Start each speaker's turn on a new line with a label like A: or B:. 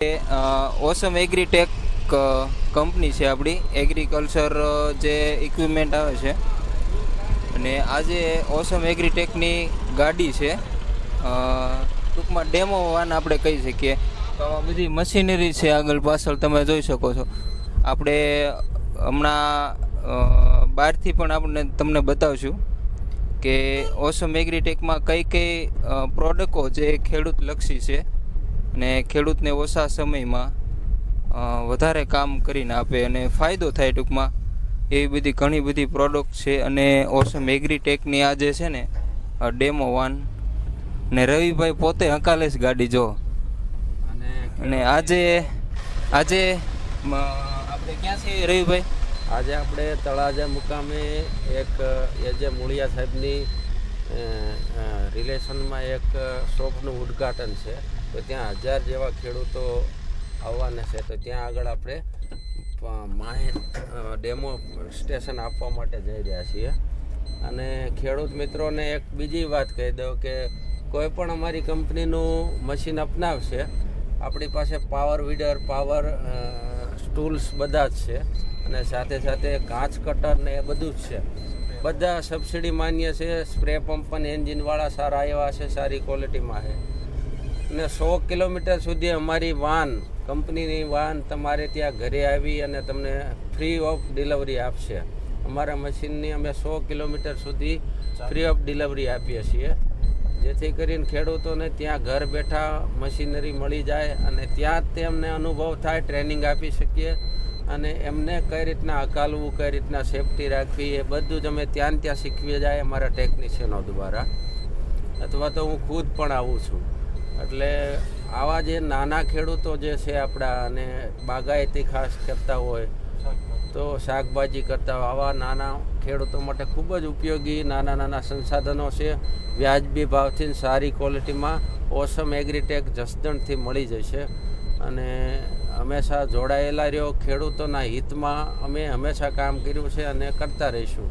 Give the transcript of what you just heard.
A: ઓસમ agritech company છે આપણી, agriculture જે ઇક્વિપમેન્ટ આવે છે. અને આજે ઓસમ એગ્રીટેકની ગાડી છે, ટૂંકમાં ડેમો વાન આપણે કહી શકીએ. તો આમાં બધી મશીનરી છે આગળ પાછળ તમે જોઈ શકો છો. આપણે હમણાં બહારથી પણ તમને બતાવશું કે ઓસમ એગ્રીટેકમાં કઈ કઈ પ્રોડક્ટો જે ખેડૂતલક્ષી છે અને ખેડૂતને ઓછા સમયમાં વધારે કામ કરીને આપે અને ફાયદો થાય ટૂંકમાં, એવી બધી ઘણી બધી પ્રોડક્ટ છે. અને ઓસમ એગ્રીટેકની આ જે છે ને ડેમો વાન, ને રવિભાઈ પોતે હકાલે જ ગાડી જો. અને આજે આપણે ક્યાં છીએ રવિભાઈ?
B: આજે આપણે તળાજા મુકામે એક જે મૂળિયા સાહેબની રિલેશનમાં એક શોપનું ઉદ્ઘાટન છે. તો ત્યાં 1000 જેવા ખેડૂતો આવવાના છે. તો ત્યાં આગળ આપણે ડેમો સ્ટેશન આપવા માટે જઈ રહ્યા છીએ. અને ખેડૂત મિત્રોને એક બીજી વાત કહી દઉં કે કોઈ પણ અમારી કંપનીનું મશીન અપનાવશે, આપણી પાસે પાવર વીડર, પાવર ટૂલ્સ બધા જ છે. અને સાથે સાથે કાચ કટર ને એ બધું જ છે. બધા સબસિડી માન્ય છે. સ્પ્રે પંપ પણ એન્જિનવાળા સારા એવા છે, સારી ક્વોલિટીમાં છે. અને 100 કિલોમીટર સુધી અમારી વાન, કંપનીની વાન તમારે ત્યાં ઘરે આવી અને તમને ફ્રી ઓફ ડિલિવરી આપશે. અમારા મશીનની અમે 100 કિલોમીટર સુધી ફ્રી ઓફ ડિલિવરી આપીએ છીએ, જેથી કરીને ખેડૂતોને ત્યાં ઘર બેઠા મશીનરી મળી જાય અને ત્યાં જ તેમને અનુભવ થાય, ટ્રેનિંગ આપી શકીએ. અને એમને કઈ રીતના હકાલવું, કઈ રીતના સેફટી રાખવી, એ બધું જ અમે ત્યાં શીખવી જાય અમારા ટેકનિશિયનો દ્વારા, અથવા તો હું ખુદ પણ આવું છું. એટલે આવા જે નાના ખેડૂતો જે છે આપણા, અને બાગાયતી ખાસ કરતા હોય, તો શાકભાજી કરતા હોય, આવા નાના ખેડૂતો માટે ખૂબ જ ઉપયોગી નાના સંસાધનો છે. વ્યાજબી ભાવથી સારી ક્વોલિટીમાં ઓસમ એગ્રીટેક જસદણથી મળી જશે. અને હંમેશા જોડાયેલા રહ્યો, ખેડૂતોના હિતમાં અમે હંમેશા કામ કર્યું છે અને કરતા રહીશું.